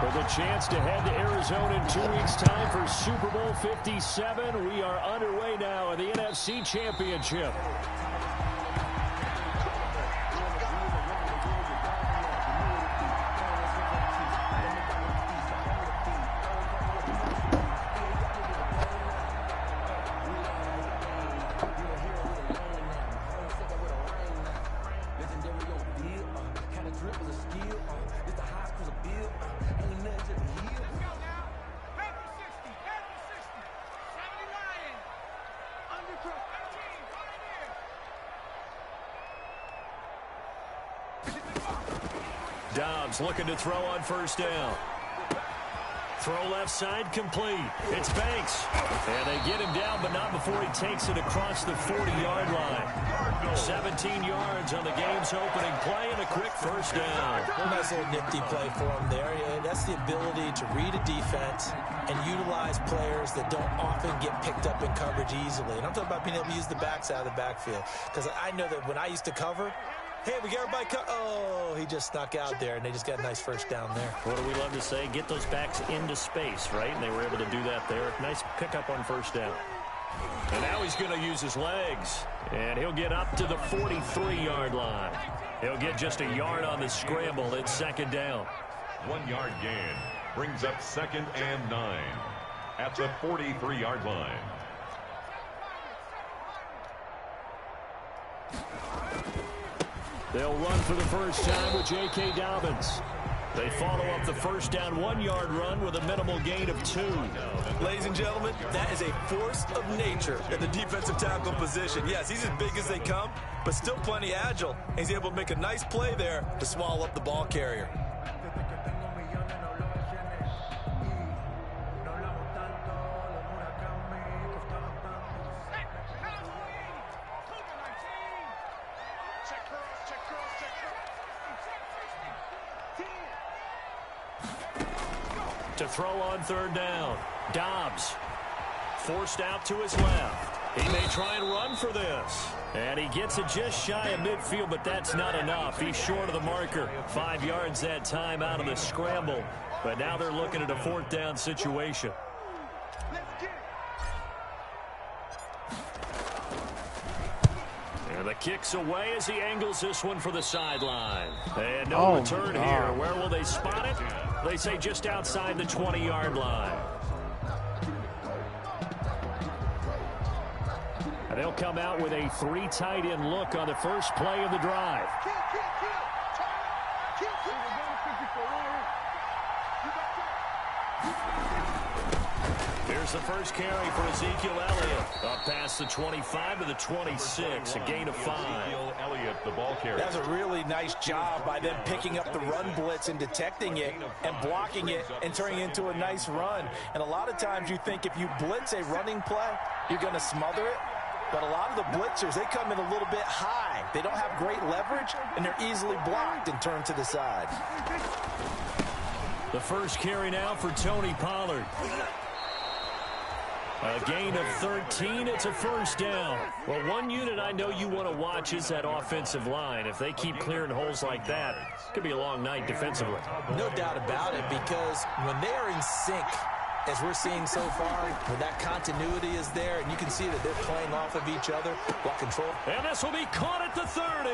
With a chance to head to Arizona in 2 weeks' time for Super Bowl 57. We are underway now in the NFC Championship. Dobbs looking to throw on first down. Throw left side complete. It's Banks. And they get him down, but not before he takes it across the 40-yard line. 17 yards on the game's opening play and a quick first down. A nice little nifty play for him there. Yeah, that's the ability to read a defense and utilize players that don't often get picked up in coverage easily. And I'm talking about being able to use the backs out of the backfield. Because I know that when I used to cover, hey, we got everybody oh, he just snuck out there, and they just got a nice first down there. What do we love to say? Get those backs into space, right? And they were able to do that there. Nice pickup on first down. And now he's going to use his legs. And he'll get up to the 43-yard line. He'll get just a yard on the scramble. It's second down. 1 yard gain brings up 2nd and 9 at the 43-yard line. They'll run for the first time with J.K. Dobbins. They follow up the first down 1 yard run with a minimal gain of 2. Ladies and gentlemen, that is a force of nature at the defensive tackle position. Yes, he's as big as they come, but still plenty agile. He's able to make a nice play there to swallow up the ball carrier. To throw on third down. Dobbs forced out to his left. He may try and run for this. And he gets it just shy of midfield, but that's not enough. He's short of the marker. 5 yards that time out of the scramble. But now they're looking at a 4th down situation. And the kick's away as he angles this one for the sideline. And no return here. Where will they spot it? They say just outside the 20-yard line. And they'll come out with a 3 tight end look on the first play of the drive. Here's the first carry for Ezekiel Elliott. Up past the 25 to the 26, a gain of 5. Ezekiel Elliott, the ball carrier. That's a really nice job by them picking up the run blitz and detecting it and blocking it and turning it into a nice run. And a lot of times you think if you blitz a running play, you're going to smother it. But a lot of the blitzers, they come in a little bit high. They don't have great leverage, and they're easily blocked and turned to the side. The first carry now for Tony Pollard. A gain of 13. It's a first down. Well, one unit I know you want to watch is that offensive line. If they keep clearing holes like that, it could be a long night defensively. No doubt about it, because when they are in sync, as we're seeing so far, when that continuity is there, and you can see that they're playing off of each other while control. And this will be caught at the 30.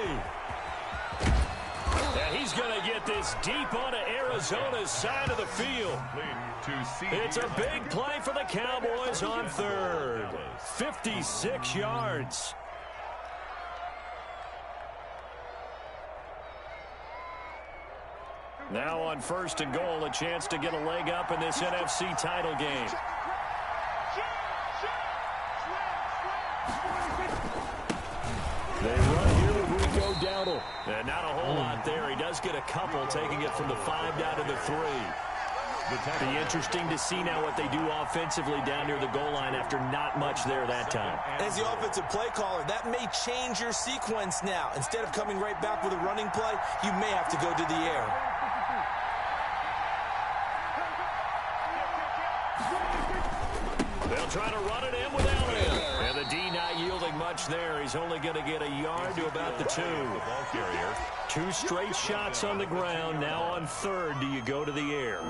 And he's going to get this deep onto Arizona's side of the field. It's a big play for the Cowboys on third. 56 yards. Now on first and goal, a chance to get a leg up in this NFC title game. They run here with Rico Dowdle. And not a whole lot there. He does get a couple, taking it from the 5 down to the 3. Be interesting to see now what they do offensively down near the goal line after not much there that time. As the offensive play caller, that may change your sequence now. Instead of coming right back with a running play, you may have to go to the air. They'll try to run it in without him. And the D not yielding much there. He's only going to get a yard to about the 2. Ball carrier. 2 straight shots on the ground. Now on third, do you go to the air?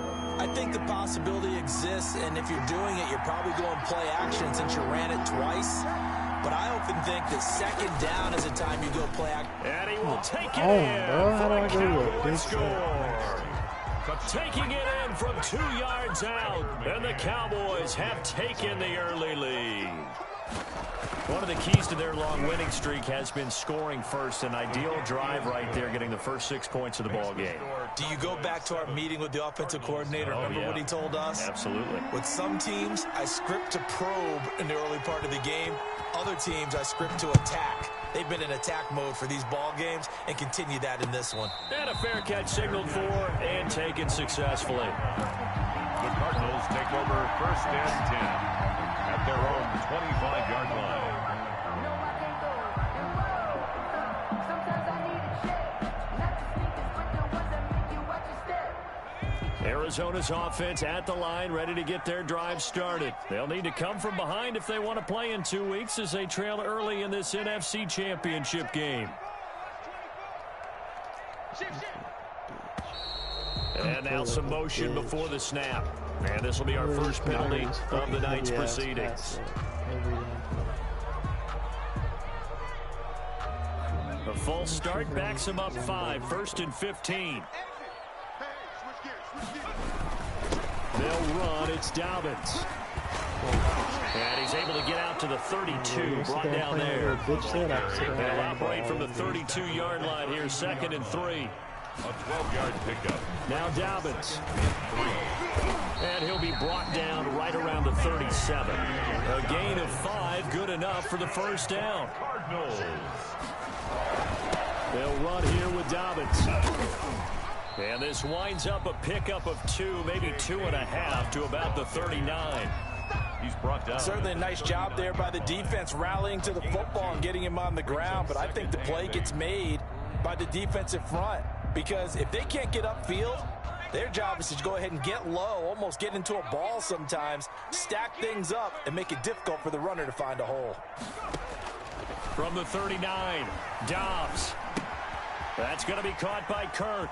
think the possibility exists, and if you're doing it, you're probably going play action since you ran it twice. But I often think that second down is a time you go play action. And he will take it in for the Cowboys score. Taking it in from 2 yards out, and the Cowboys have taken the early lead. One of the keys to their long winning streak has been scoring first. An ideal drive right there, getting the first 6 points of the ball game. Do you go back to our meeting with the offensive coordinator? Remember what he told us? Absolutely. With some teams, I script to probe in the early part of the game. Other teams, I script to attack. They've been in attack mode for these ball games and continue that in this one. And a fair catch signaled for and taken successfully. The Cardinals take over first and 10 at their own 25-yard line. Arizona's offense at the line, ready to get their drive started. They'll need to come from behind if they want to play in 2 weeks as they trail early in this NFC Championship game. And now some motion before the snap. And this will be our first penalty of the night's proceedings. A false start backs him up 5, 1st and 15. They'll run. It's Dobbins. And he's able to get out to the 32. Brought down there. They'll operate from the 32-yard line here, 2nd and 3. A 12-yard pickup. Now Dobbins. And he'll be brought down right around the 37. A gain of 5, good enough for the first down. Cardinals. They'll run here with Dobbins. And this winds up a pickup of 2, maybe 2.5 to about the 39. He's brought down. Certainly a nice job there by the defense rallying to the football and getting him on the ground. But I think the play gets made by the defensive front. Because if they can't get upfield, their job is to go ahead and get low, almost get into a ball sometimes, stack things up, and make it difficult for the runner to find a hole. From the 39, Dobbs. That's going to be caught by Kirk.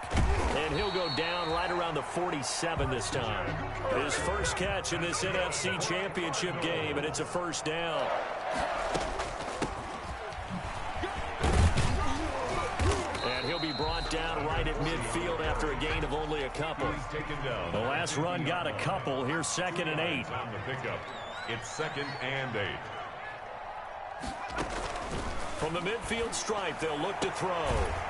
And he'll go down right around the 47 this time. His first catch in this NFC Championship game, and it's a first down. And he'll be brought down right at midfield after a gain of only a couple. The last run got a couple. Here's 2nd and 8. On the pickup. It's 2nd and 8. From the midfield stripe, they'll look to throw.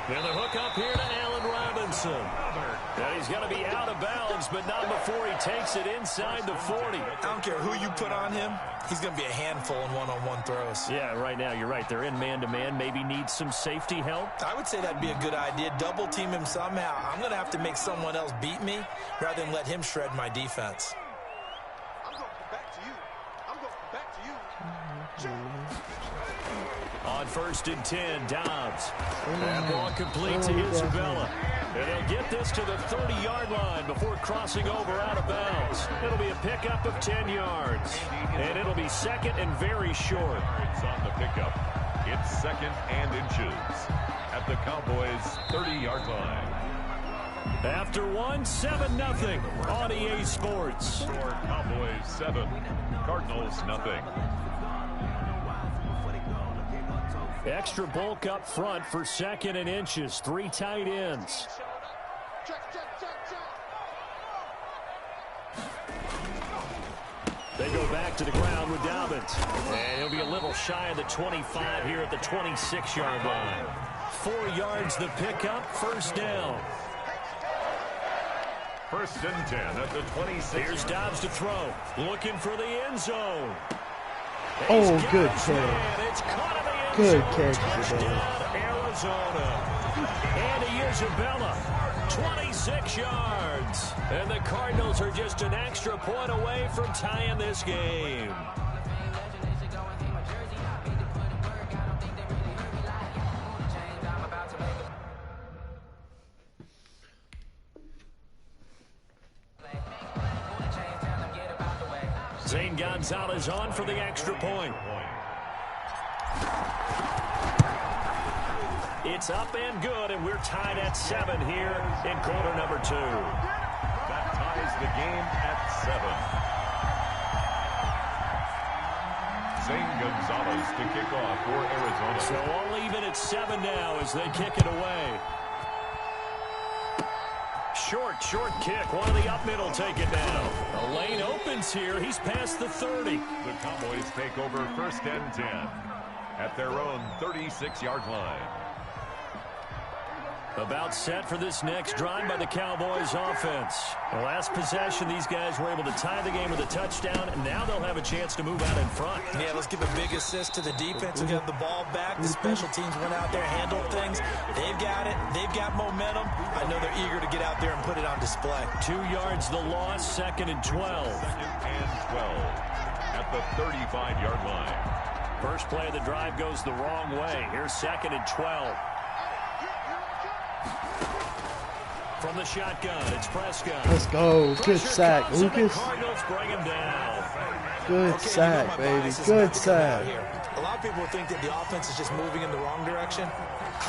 And the hook up here to Allen Robinson. And he's going to be out of bounds, but not before he takes it inside the 40. I don't care who you put on him. He's going to be a handful in one-on-one throws. Yeah, right now, you're right. They're in man-to-man. Maybe needs some safety help. I would say that'd be a good idea. Double team him somehow. I'm going to have to make someone else beat me rather than let him shred my defense. I'm going back to you. I'm going back to you. On 1st and 10, Dobbs. That ball complete to Isabella. And they'll get this to the 30-yard line before crossing over out of bounds. It'll be a pickup of 10 yards. And it'll be 2nd and very short. It's on the pickup. It's 2nd and inches at the Cowboys' 30-yard line. After 7-0 on EA Sports. Score Cowboys 7, Cardinals nothing. Extra bulk up front for 2nd and inches. 3 tight ends. They go back to the ground with Dobbins. And he'll be a little shy of the 25 here at the 26-yard line. 4 yards the pickup, first down. 1st and 10 at the 26. Here's Dobbs to throw. Looking for the end zone. Oh, good catch. It's caught in the end Good zone. catch. Touchdown, Arizona. Andy Isabella, 26 yards. And the Cardinals are just an extra point away from tying this game. Zane Gonzalez on for the extra point. It's up and good, and we're tied at 7 here in quarter number 2. That ties the game at 7. Zane Gonzalez to kick off for Arizona. So all even at 7 now as they kick it away. Short kick. One of the up middle take it down. The lane opens here. He's past the 30. The Cowboys take over 1st and 10 at their own 36-yard line. About set for this next drive by the Cowboys offense. The last possession, these guys were able to tie the game with a touchdown, and now they'll have a chance to move out in front. Yeah, let's give a big assist to the defense who got the ball back. The special teams went out there, handled things. They've got it. They've got momentum. I know they're eager to get out there and put it on display. 2 yards the loss, 2nd and 12. 2nd and 12 at the 35-yard line. First play of the drive goes the wrong way. Here's 2nd and 12. From the shotgun, it's Prescott. Let's go. Good sack, Lucas. Cardinals bring him down. Good sack, baby. Good sack. A lot of people think that the offense is just moving in the wrong direction.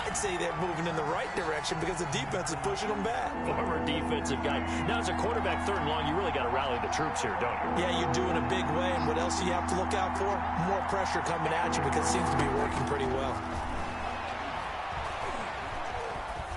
I'd say they're moving in the right direction because the defense is pushing them back. Former defensive guy. Now, as a quarterback 3rd and long, you really got to rally the troops here, don't you? Yeah, you do in a big way. And what else do you have to look out for? More pressure coming at you because it seems to be working pretty well.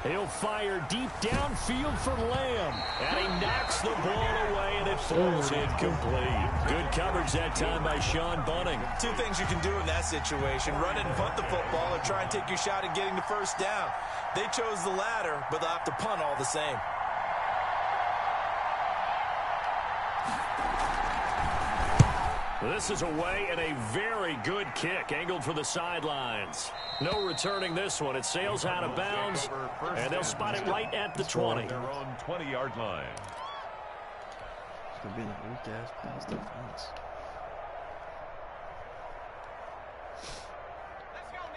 He'll fire deep downfield for Lamb. And he knocks the ball away, and it falls incomplete. Good coverage that time by Sean Bunting. 2 things you can do in that situation. Run it and punt the football or try and take your shot at getting the 1st down. They chose the latter, but they'll have to punt all the same. This is away and a very good kick angled for the sidelines. No returning this one. It sails out of bounds, and they'll spot it right at the 20. Their own 20-yard line. It's going to be the weak-ass pass defense.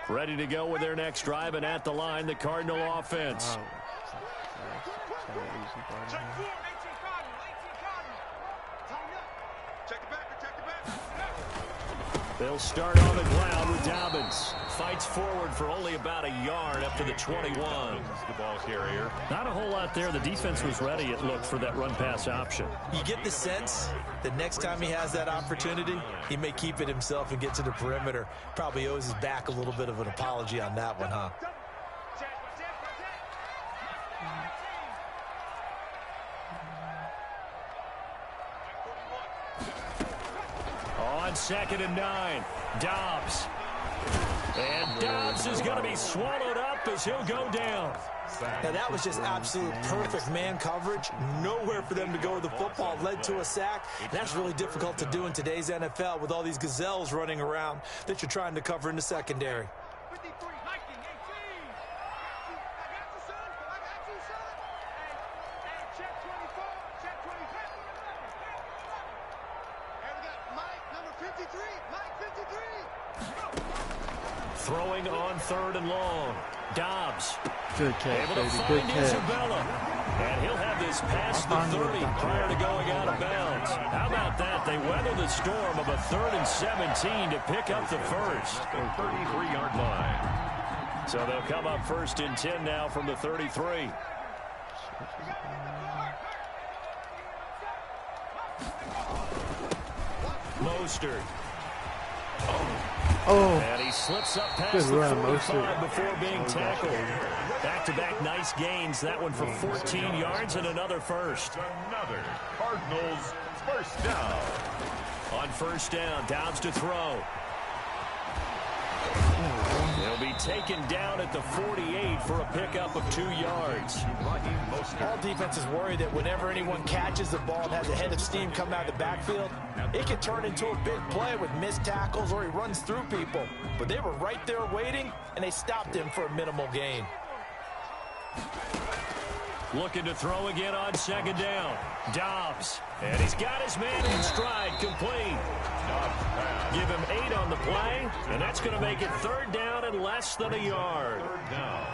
Ready to go with their next drive, and at the line, the Cardinal offense. They'll start on the ground with Dobbins. Fights forward for only about a yard up to the 21. The ball carrier. Not a whole lot there. The defense was ready, it looked, for that run-pass option. You get the sense that next time he has that opportunity, he may keep it himself and get to the perimeter. Probably owes his back a little bit of an apology on that one, huh? On 2nd and 9, Dobbs. And Dobbs is going to be swallowed up as he'll go down. Now, that was just absolute perfect man coverage. Nowhere for them to go with the football. Led to a sack. And that's really difficult to do in today's NFL with all these gazelles running around that you're trying to cover in the secondary. Throwing on 3rd and long. Dobbs. Good catch, Able to baby. find Good catch. Isabella. And he'll have this past the 30 prior to going out of bounds. How about that? They weather the storm of a 3rd and 17 to pick up the first. The 33-yard line. So they'll come up 1st and 10 now from the 33. Mostert. Oh, And he slips up past good the run, 45 Mostert. before being tackled. Back-to-back nice gains. That one for 14 yards and another first. Another Cardinals 1st down. On 1st down, Dobbs to throw. He'll be taken down at the 48 for a pickup of 2 yards. All defenses worry that whenever anyone catches the ball and has a head of steam come out of the backfield, it can turn into a big play with missed tackles or he runs through people. But they were right there waiting, and they stopped him for a minimal gain. Looking to throw again on 2nd down. Dobbs. And he's got his man in stride, complete. Give him 8 on the play, and that's going to make it 3rd down and less than a yard. 3rd down.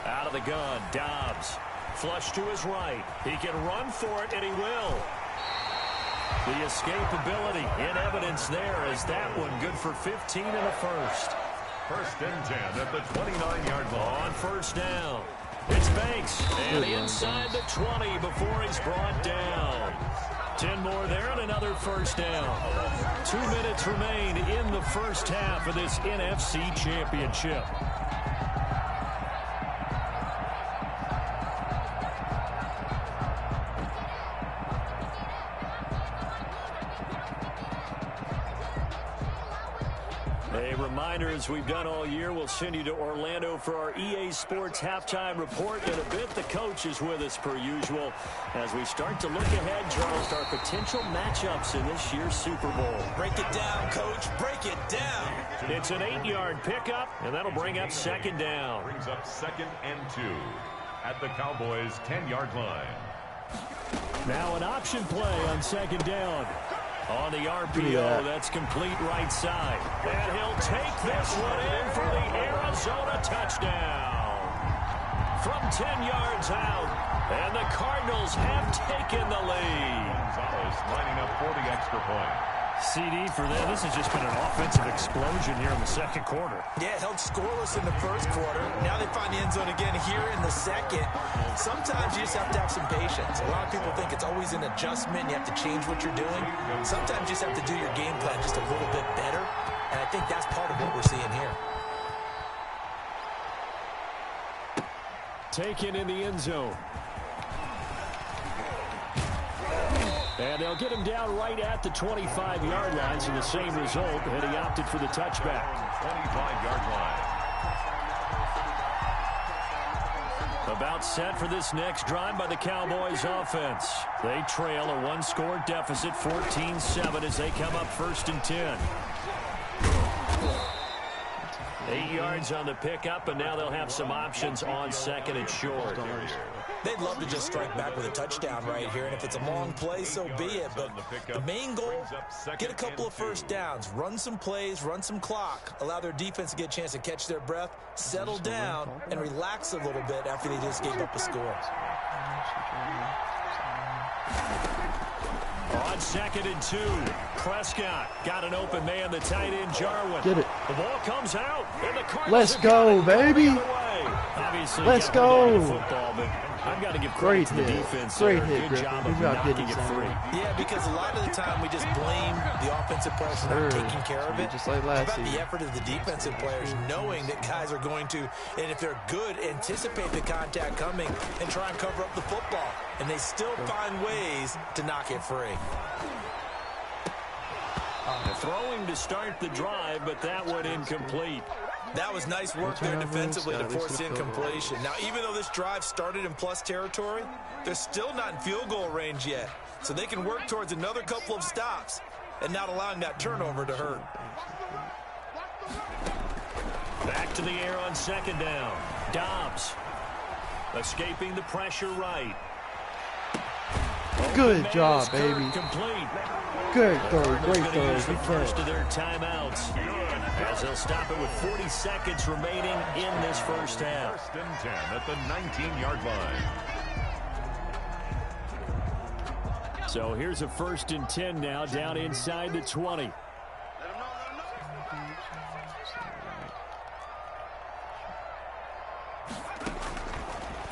Out of the gun, Dobbs. Flush to his right. He can run for it, and he will. The escapability in evidence there as that one good for 15 and a first. 1st and 10 at the 29-yard line. On 1st down. It's Banks, and inside the 20 before he's brought down. 10 more there and another first down. 2 minutes remain in the first half of this NFC Championship. A reminder, as we've done all year, we'll send you to Orlando for our EA Sports halftime report. In a bit, the coach is with us per usual as we start to look ahead, Charles, to our potential matchups in this year's Super Bowl. Break it down, Coach. Break it down. It's an 8-yard pickup, and that'll bring up second down. Brings up 2nd and 2 at the Cowboys' 10-yard line. Now an option play on second down. On the RPO, that's complete right side. And he'll take this one in for the Arizona touchdown. From 10 yards out, and the Cardinals have taken the lead. Gonzalez lining up for the extra point. CD for them. This has just been an offensive explosion here in the second quarter. Yeah, held scoreless in the first quarter. Now they find the end zone again here in the second. Sometimes you just have to have some patience. A lot of people think it's always an adjustment. You have to change what you're doing. Sometimes you just have to do your game plan just a little bit better. And I think that's part of what we're seeing here. Taken in the end zone. And they'll get him down right at the 25-yard line, so the same result, and he opted for the touchback. 25-yard line. About set for this next drive by the Cowboys offense. They trail a one-score deficit, 14-7, as they come up 1st and 10. 8 yards on the pickup, and now they'll have some options on 2nd and short. They'd love to just strike back with a touchdown right here, and if it's a long play, so be it. But the main goal, get a couple of first downs, run some plays, run some clock, allow their defense to get a chance to catch their breath, settle down, and relax a little bit after they just gave up a score. On 2nd and 2, Prescott got an open man, the tight end Jarwin. Get it. The ball comes out, and the Cardinals Let's go, baby. Obviously, Let's go. Football, but I've got to give credit to the defense. Great there. hit, Good job of Griffin. knocking it free. Yeah, because a lot of the time we just blame the offensive players for not taking care of it. Just like How last about season. the effort of the defensive players knowing that guys are going to, and if they're good, anticipate the contact coming and try and cover up the football. And they still find ways to knock it free. Throwing to start the drive, but that one incomplete. That was nice work there defensively to force incompletion. Now, even though this drive started in plus territory, they're still not in field goal range yet. So they can work towards another couple of stops and not allowing that turnover to hurt. Back to the air on 2nd down. Dobbs escaping the pressure right. Good job, baby. Complete. Good throw. Great They're throw. gonna use the Good first throw. of their timeouts as they'll stop it with 40 seconds remaining in this first half. 1st and 10 at the 19-yard line. So here's a 1st and 10 now, down inside the 20.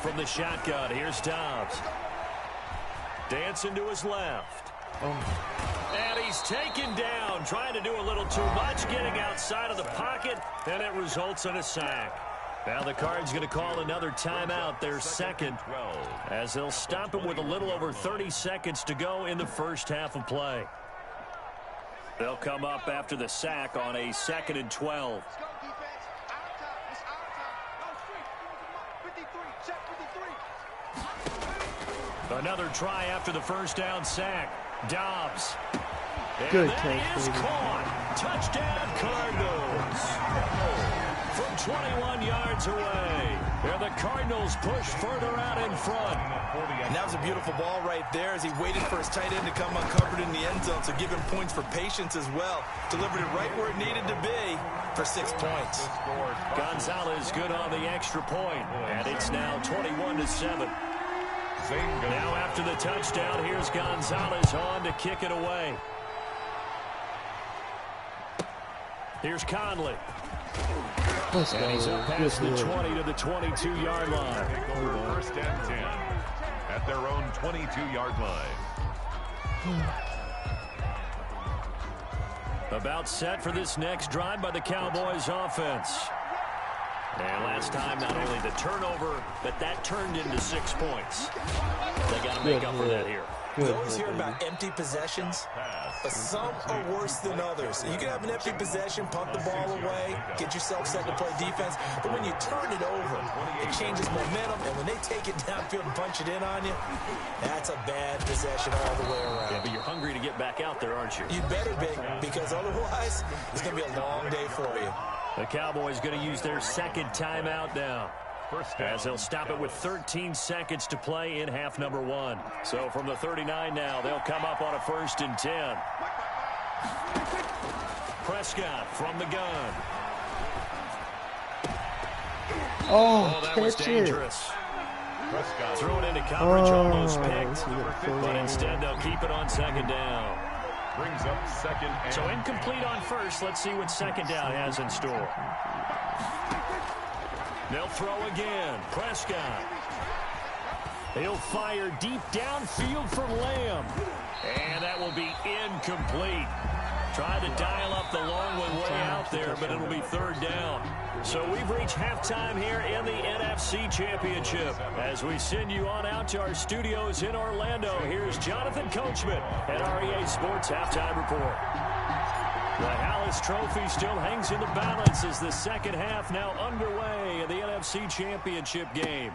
From the shotgun, here's Dobbs. Dancing to his left. And he's taken down, trying to do a little too much, getting outside of the pocket, and it results in a sack. Now the Cards going to call another timeout, their second, as they'll stop it with a little over 30 seconds to go in the first half of play. They'll come up after the sack on a 2nd and 12. Let's go, defense. Our time. It's our time. Go, street. 53. Check 53. Another try after the first down sack. Dobbs. And Good that catch, is baby. caught. Touchdown Cardinals. From 21 yards away. And the Cardinals push further out in front. And that was a beautiful ball right there as he waited for his tight end to come uncovered in the end zone. So give him points for patience as well. Delivered it right where it needed to be for 6 points. Gonzalez good on the extra point. And it's now 21-7. Now after the touchdown, here's Gonzalez on to kick it away. Here's Conley. Let's And he's go. up past the Good 20 to the 22-yard line. Take over first and 10 at their own 22-yard line. About set for this next drive by the Cowboys offense. And last time, not only the turnover, but that turned into 6 points. They got to make up for that here. We always hear about empty possessions, but some are worse than others. You can have an empty possession, punt the ball away, get yourself set to play defense, but when you turn it over, it changes momentum, and when they take it downfield and punch it in on you, that's a bad possession all the way around. Yeah, but you're hungry to get back out there, aren't you? You better be, because otherwise, it's going to be a long day for you. The Cowboys going to use their second timeout now, as they'll stop it with 13 seconds to play in half number 1. So from the 39 now, they'll come up on a 1st and 10. Prescott from the gun. Oh, that was catch dangerous. Prescott Threw it into coverage, almost Oh, picked. he got a full But on. instead, they'll keep it on 2nd down. brings up 2nd and So incomplete on 1st. Let's see what 2nd down has in store. They'll throw again. Prescott. He'll fire deep downfield for Lamb. And that will be incomplete. Tried to dial up the long one way out there, but it'll be 3rd down. So we've reached halftime here in the NFC Championship. As we send you on out to our studios in Orlando, here's Jonathan Coachman at REA Sports Halftime Report. The Hallis Trophy still hangs in the balance as the second half now underway in the NFC Championship game.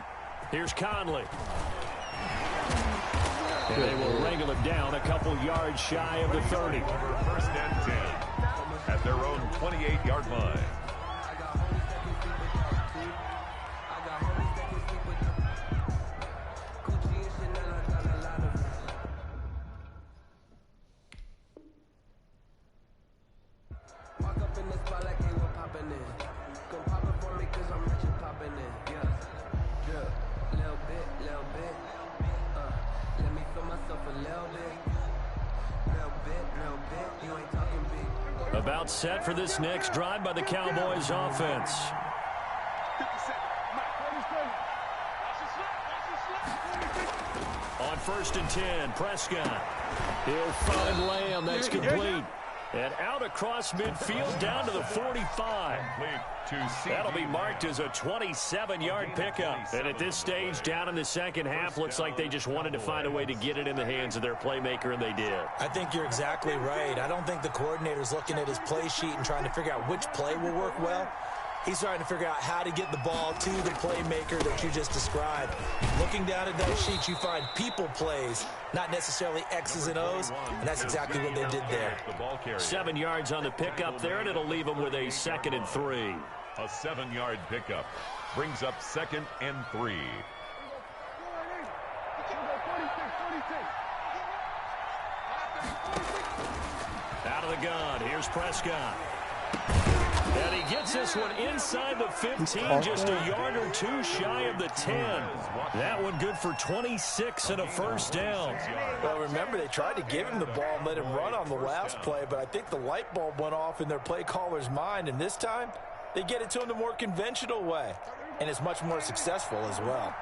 Here's Conley. And they will wrangle him down a couple yards shy of the 30. over 1st and 10 at their own 28-yard line. About set for this next drive by the Cowboys offense. On 1st and 10, Prescott. He'll find Lamb. That's complete. And out across midfield down to the 45. That'll be marked as a 27-yard pickup. And at this stage, down in the second half, looks like they just wanted to find a way to get it in the hands of their playmaker, and they did. I think you're exactly right. I don't think the coordinator's looking at his play sheet and trying to figure out which play will work well. He's trying to figure out how to get the ball to the playmaker that you just described. Looking down at that sheet, you find people plays, not necessarily X's and O's, and that's exactly what they did there. 7 yards on the pickup there, and it'll leave them with a 2nd and 3. A 7-yard pickup brings up 2nd and 3. Out of the gun, here's Prescott. And he gets this one inside the 15, just a yard or two shy of the 10. That one good for 26 and a 1st down. Well, remember, they tried to give him the ball and let him run on the last play, but I think the light bulb went off in their play caller's mind, and this time they get it to him the more conventional way, and it's much more successful as well.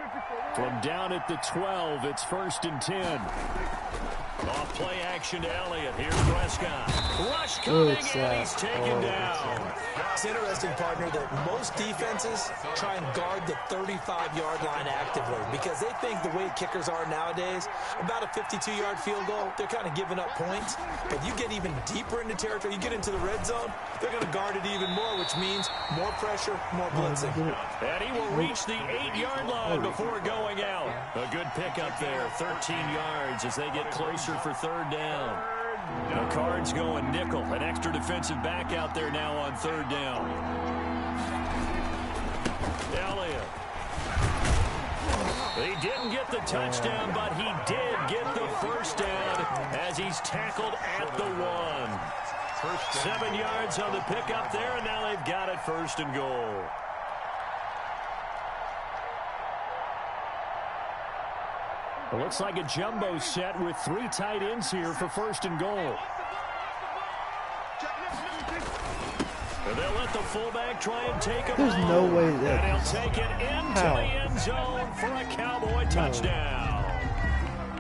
From down at the 12, it's 1st and 10. Off play action to Elliott. Here's Prescott. Rush coming, and he's taken down. It's interesting, partner, that most defenses try and guard the 35-yard line actively because they think the way kickers are nowadays, about a 52-yard field goal, they're kind of giving up points. But you get even deeper into territory, you get into the red zone, they're going to guard it even more, which means more pressure, more blitzing. And he will reach the 8-yard line before going out. A good pickup there, 13 yards as they get closer for 3rd down. The Cards going nickel. An extra defensive back out there now on 3rd down. Elliott. He didn't get the touchdown, but he did get the 1st down as he's tackled at the 1. 7 yards on the pickup there, and now they've got it 1st and goal. It looks like a jumbo set with 3 tight ends here for 1st and goal. And they'll let the fullback try and take him There's home. no way that. And he'll take it into the end zone for a Cowboy touchdown.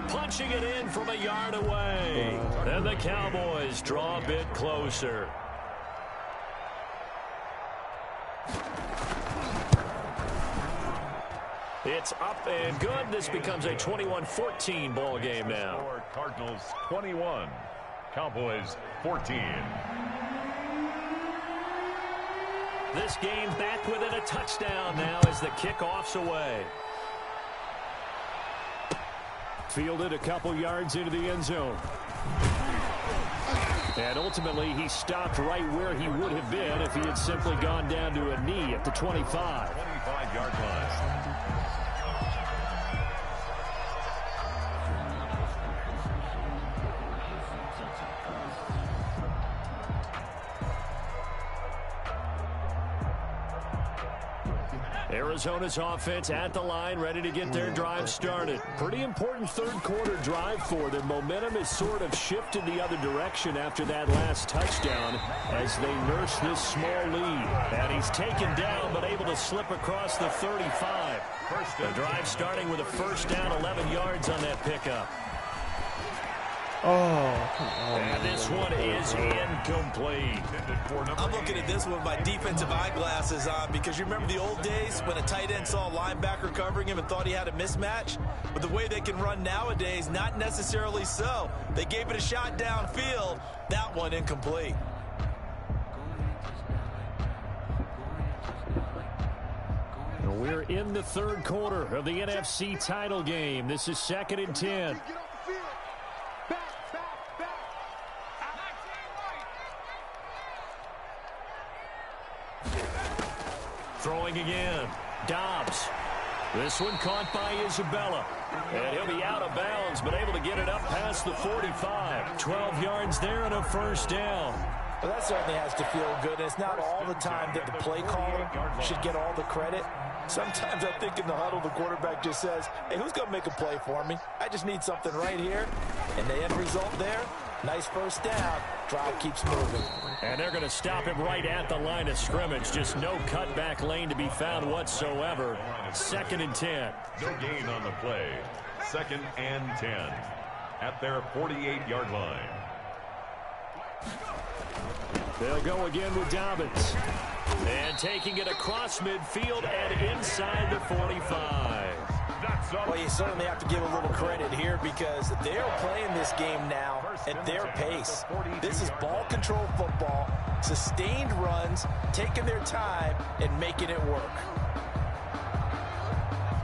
Punching it in from a yard away. And the Cowboys draw a bit closer. It's up and good. This becomes a 21-14 ball game now. Cardinals 21, Cowboys 14. This game back within a touchdown now as the kickoff's away. Fielded a couple yards into the end zone. And ultimately, he stopped right where he would have been if he had simply gone down to a knee at the 25. 25-yard line. Arizona's offense at the line, ready to get their drive started. Pretty important third-quarter drive for them. Momentum has sort of shifted the other direction after that last touchdown as they nurse this small lead. And he's taken down but able to slip across the 35. The drive starting with a first down, 11 yards on that pickup. Oh, come on. And this one is incomplete. I'm looking at this one with my defensive eyeglasses on because you remember the old days when a tight end saw a linebacker covering him and thought he had a mismatch? But the way they can run nowadays, not necessarily so. They gave it a shot downfield. That one incomplete. We're in the third quarter of the NFC title game. This is 2nd and 10. Throwing again. Dobbs. This one caught by Isabella. And he'll be out of bounds, but able to get it up past the 45. 12 yards there and a first down. Well, that certainly has to feel good. It's not all the time that the play caller should get all the credit. Sometimes I think in the huddle, the quarterback just says, hey, who's going to make a play for me? I just need something right here. And the end result there, nice first down. Drive keeps moving. And they're going to stop him right at the line of scrimmage. Just no cutback lane to be found whatsoever. 2nd and 10. No gain on the play. 2nd and 10 at their 48-yard line. They'll go again with Dobbins. And taking it across midfield and inside the 45. Well, you certainly have to give a little credit here because they're playing this game now at their pace. This is ball control football, sustained runs, taking their time and making it work.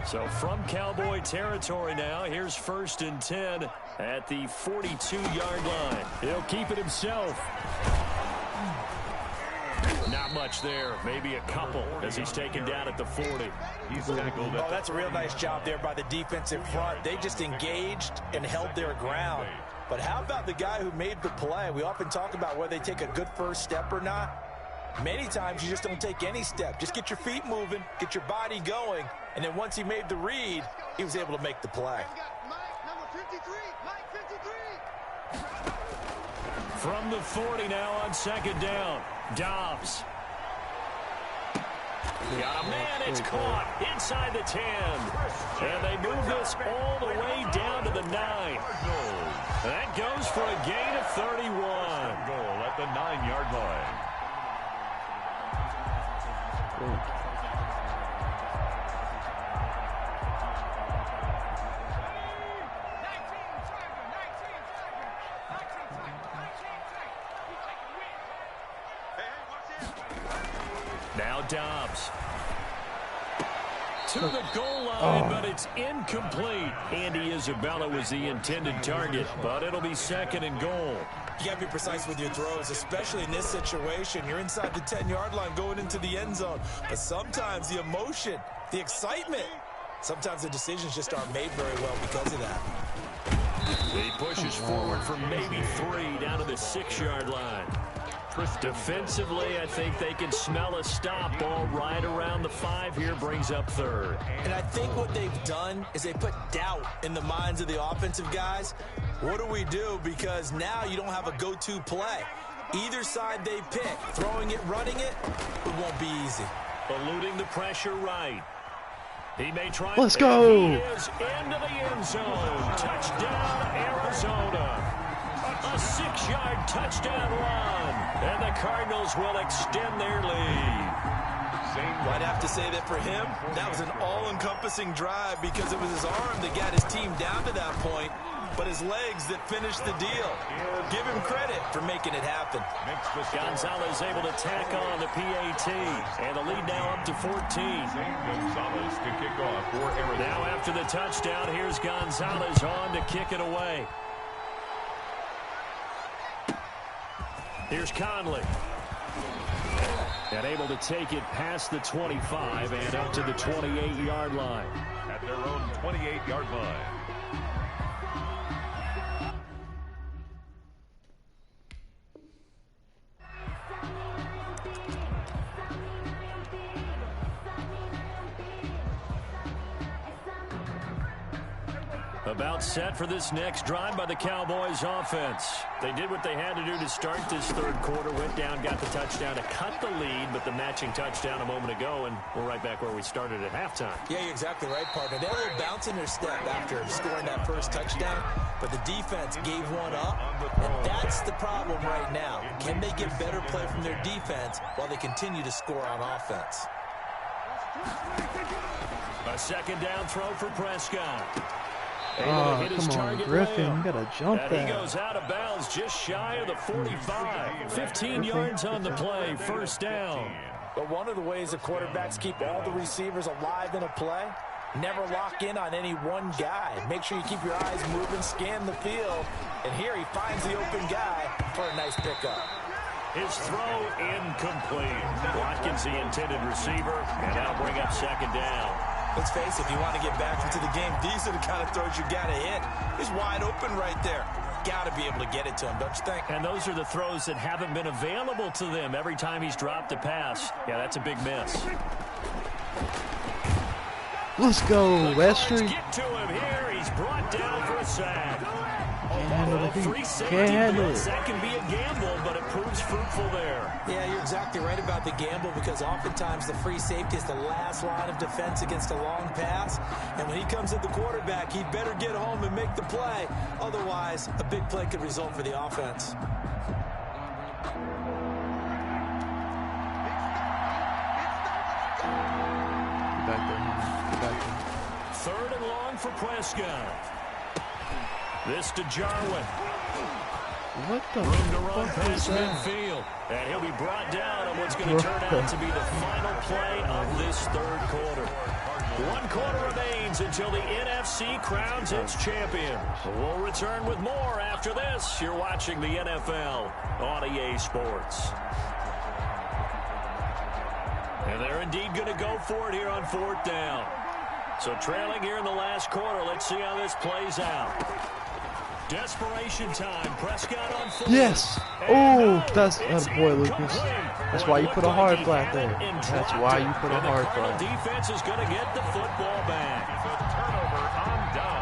So from Cowboy territory now, here's 1st and 10 at the 42-yard line. He'll keep it himself. Not much there, maybe a couple as he's taken down at the 40. He's tackled. Oh, that's a real nice job there by the defensive front. They just engaged and held their ground. But how about the guy who made the play? We often talk about whether they take a good first step or not. Many times you just don't take any step. Just get your feet moving, get your body going, and then once he made the read, he was able to make the play. From the 40 now on 2nd down. Dobbs. Got a man, it's caught inside the 10. And they move this all the way down to the 9. That goes for a gain of 31. Goal at the 9-yard line. Now Dobbs. To the goal line, but it's incomplete. Andy Isabella was the intended target, but it'll be 2nd and goal. You got to be precise with your throws, especially in this situation. You're inside the 10-yard line going into the end zone. But sometimes the emotion, the excitement, sometimes the decisions just aren't made very well because of that. He pushes forward from maybe 3 down to the 6-yard line. Defensively, I think they can smell a stop ball right around the 5 here, brings up 3rd. And I think what they've done is they put doubt in the minds of the offensive guys. What do we do? Because now you don't have a go-to play. Either side they pick, throwing it, running it, it won't be easy. Eluding the pressure right. He may try. Let's go. He is into the end zone. Touchdown, Arizona. A 6-yard touchdown run. And the Cardinals will extend their lead. I'd have to say that for him, that was an all-encompassing drive because it was his arm that got his team down to that point, but his legs that finished the deal. Give him credit for making it happen. Gonzalez able to tack on the PAT, and the lead now up to 14. Gonzalez to kick off for Arizona. Now after the touchdown, here's Gonzalez on to kick it away. Here's Conley. And able to take it past the 25 and up to the 28-yard line. At their own 28-yard line. About set for this next drive by the Cowboys offense. They did what they had to do to start this third quarter. Went down, got the touchdown to cut the lead, but the matching touchdown a moment ago, and we're right back where we started at halftime. Yeah, you're exactly right, partner. They had a little bounce in their step after scoring that first touchdown, but the defense gave one up, and that's the problem right now. Can they get better play from their defense while they continue to score on offense? A second down throw for Prescott. Oh, come on, Griffin. You got to jump that. He goes out of bounds just shy of the 45. 15 yards on the play, first down. But one of the ways the quarterbacks keep all the receivers alive in a play, never lock in on any one guy. Make sure you keep your eyes moving, scan the field. And here he finds the open guy for a nice pickup. His throw incomplete. Watkins the intended receiver, and that'll bring up second down. Let's face it, if you want to get back into the game, these are the kind of throws you got to hit. He's wide open right there. Got to be able to get it to him, don't you think? And those are the throws that haven't been available to them every time he's dropped a pass. Yeah, that's a big miss. Let's go, Western. Get to him here. He's brought down for a sack. Can't handle it. That can be a gamble, but it proves fruitful there. Yeah, you're exactly right about the gamble because oftentimes the free safety is the last line of defense against a long pass. And when he comes at the quarterback, he'd better get home and make the play. Otherwise, a big play could result for the offense. Back there. Third and long for Prescott. This to Jarwin. What the room to run fuck past is that? midfield. And he'll be brought down on what's going to turn out to be the final play of this third quarter. 1 quarter remains until the NFC crowns its champion. We'll return with more after this. You're watching the NFL on EA Sports. And they're indeed going to go for it here on fourth down. So trailing here in the last quarter, let's see how this plays out. Desperation time. Prescott on foot. Yes. Oh, that's boy, Lucas. That's why you put a hard flat there. That's why you put a hard flat. The defense is going to get the football back. It's a turnover on down.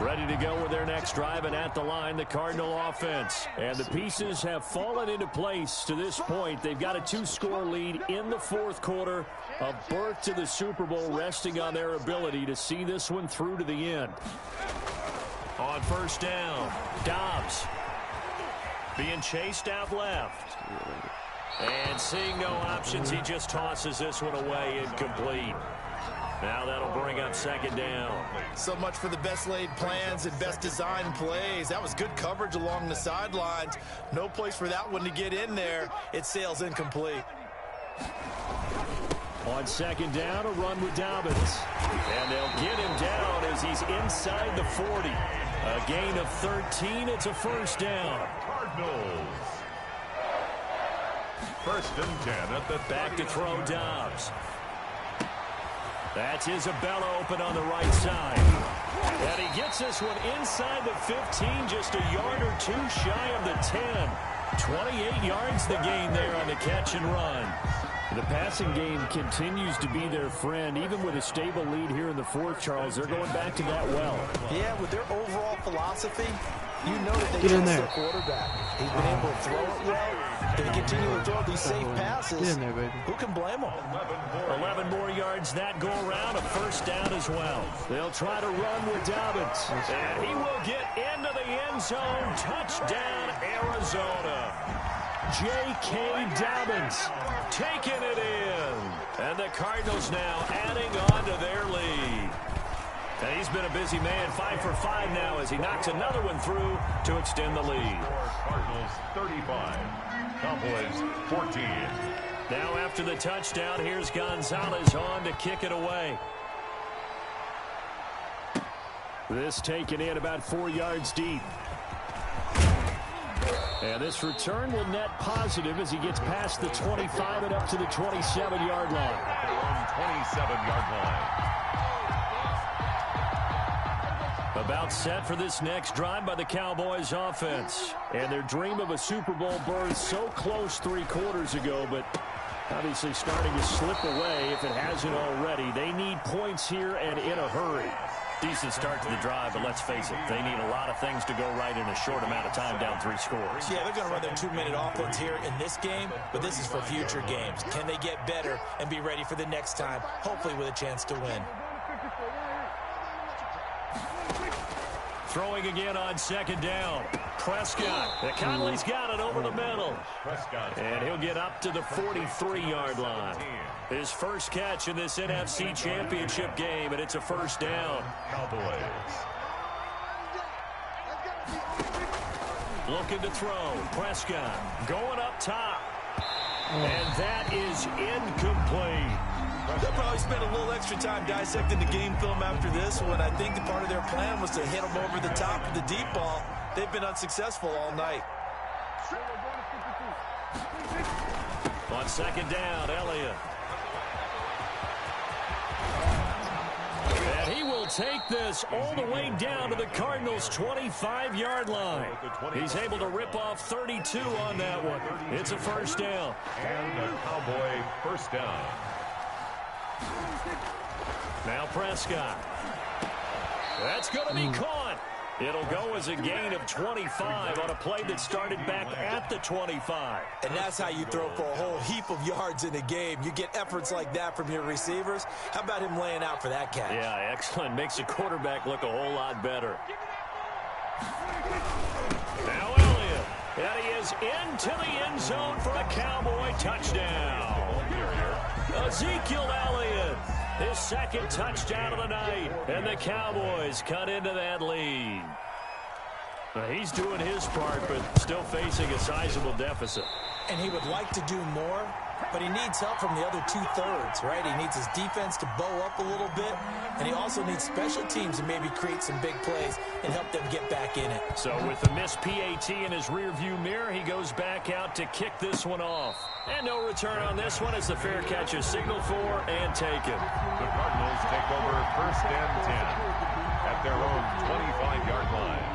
Ready to go with their next drive, and at the line, the Cardinal offense. And the pieces have fallen into place to this point. They've got a 2-score lead in the fourth quarter. A berth to the Super Bowl resting on their ability to see this one through to the end. On first down, Dobbs being chased out left. And seeing no options, he just tosses this one away, incomplete. Now that'll bring up second down. So much for the best laid plans and best designed plays. That was good coverage along the sidelines. No place for that one to get in there. It sails incomplete. On second down, a run with Dobbins. And they'll get him down as he's inside the 40. A gain of 13. It's a first down. Cardinals. First and 10 at the back to throw Dobbs. That's Isabella open on the right side. And he gets this one inside the 15, just a yard or two shy of the 10. 28 yards the gain there on the catch and run. The passing game continues to be their friend. Even with a stable lead here in the fourth, Charles, they're going back to that well. Yeah, with their overall philosophy, you know that they Get in trust there. their quarterback. He's been able to throw it well. They continue to throw these safe passes. Get in there, baby. Who can blame them? 11 more yards that go around, a first down as well. They'll try to run with Dobbins. And he will get into the end zone. Touchdown, Arizona. J.K. Dobbins taking it in. And the Cardinals now adding on to their lead. And he's been a busy man, 5 for 5 now as he knocks another one through to extend the lead. Cardinals 35, Cowboys 14. Now after the touchdown, here's Gonzalez on to kick it away. This taken in about 4 yards deep. And this return will net positive as he gets past the 25 and up to the 27-yard line. 27-yard line. About set for this next drive by the Cowboys offense. And their dream of a Super Bowl berth so close 3 quarters ago, but obviously starting to slip away if it hasn't already. They need points here and in a hurry. Decent start to the drive, but let's face it, they need a lot of things to go right in a short amount of time down 3 scores. Yeah, they're going to run their 2-minute offense here in this game, but this is for future games. Can they get better and be ready for the next time, hopefully with a chance to win? Throwing again on second down. Prescott. Conley's got it over the middle. And he'll get up to the 43-yard line. His first catch in this NFC Championship game, and it's a first down. Cowboys. Looking to throw. Prescott going up top. And that is incomplete. They'll probably spend a little extra time dissecting the game film after this one. I think the part of their plan was to hit them over the top of the deep ball. They've been unsuccessful all night. On second down, Elliott. And he will take this all the way down to the Cardinals' 25-yard line. He's able to rip off 32 on that one. It's a first down. And a Cowboy first down. Now Prescott. That's going to be caught. It'll go as a gain of 25 on a play that started back at the 25. And that's how you throw for a whole heap of yards in a game. You get efforts like that from your receivers. How about him laying out for that catch? Yeah, excellent. Makes the quarterback look a whole lot better. Now Elliott. And he is into the end zone for a Cowboy touchdown. Ezekiel Elliott. His second touchdown of the night. And the Cowboys cut into that lead. He's doing his part, but still facing a sizable deficit. And he would like to do more, but he needs help from the other 2/3, right? He needs his defense to bow up a little bit, and he also needs special teams to maybe create some big plays and help them get back in it. So with the missed PAT in his rearview mirror, he goes back out to kick this one off. And no return on this one as the fair catch is signaled for and taken. The Cardinals take over first and 10 at their own 25-yard line.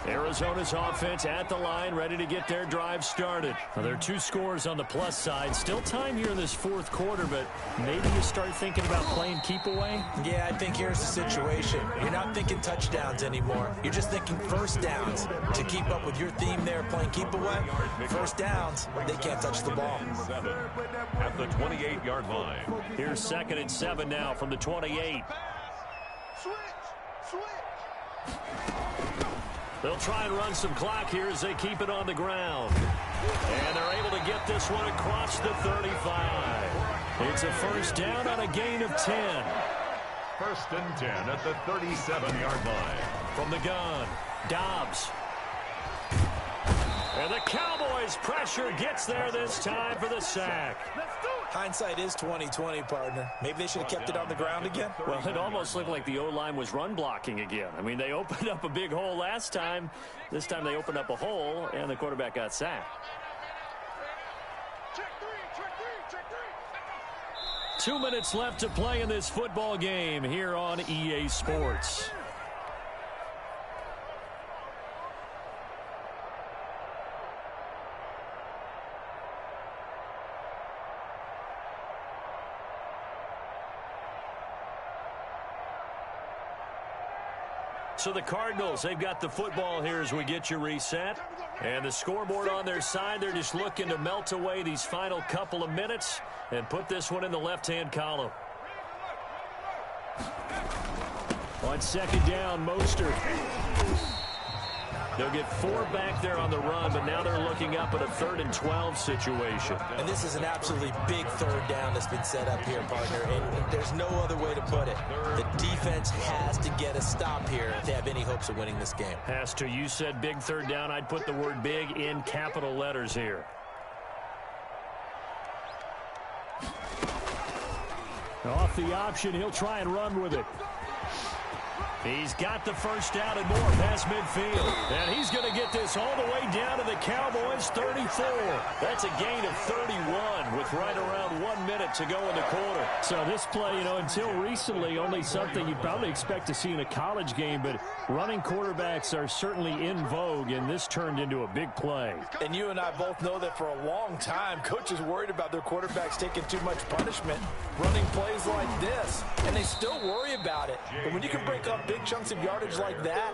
Arizona's offense at the line, ready to get their drive started. Now, there are 2 scores on the plus side. Still time here in this fourth quarter, but maybe you start thinking about playing keep away? Yeah, I think here's the situation. You're not thinking touchdowns anymore. You're just thinking first downs. To keep up with your theme there, playing keep away, first downs, they can't touch the ball. 7 at the 28-yard line. Here's 2nd and 7 now from the 28. Switch. They'll try and run some clock here as they keep it on the ground. And they're able to get this one across the 35. It's a first down on a gain of 10. First and 10 at the 37-yard line. From the gun, Dobbs. And the Cowboys' pressure gets there this time for the sack. Hindsight is 20/20, partner. Maybe they should have kept it on the ground again. Well, it almost looked like the O-line was run blocking again. I mean, they opened up a big hole last time. This time they opened up a hole, and the quarterback got sacked. Check three. 2 minutes left to play in this football game here on EA Sports. So the Cardinals, they've got the football here as we get you reset. And the scoreboard on their side, they're just looking to melt away these final couple of minutes and put this one in the left-hand column. On second down, Mostert. They'll get 4 back there on the run, but now they're looking up at a 3rd and 12 situation. And this is an absolutely big 3rd down that's been set up here, partner, and there's no other way to put it. The defense has to get a stop here if they have any hopes of winning this game. Has to. You said big 3rd down. I'd put the word big in capital letters here. Off the option, he'll try and run with it. He's got the first down and more past midfield. And he's going to get this all the way down to the Cowboys' 34. That's a gain of 31 with right around 1 minute to go in the quarter. So this play, until recently, only something you'd probably expect to see in a college game, but running quarterbacks are certainly in vogue, and this turned into a big play. And you and I both know that for a long time, coaches worried about their quarterbacks taking too much punishment, running plays like this, and they still worry about it. But when you can break up big chunks of yardage like that,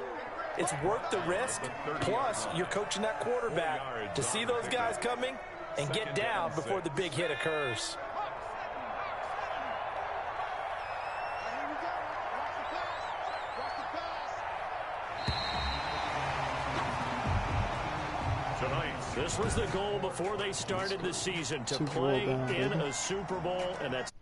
it's worth the risk. Plus, you're coaching that quarterback to see those guys coming and get down before the big hit occurs. This was the goal before they started the season, to play in a Super Bowl, and that's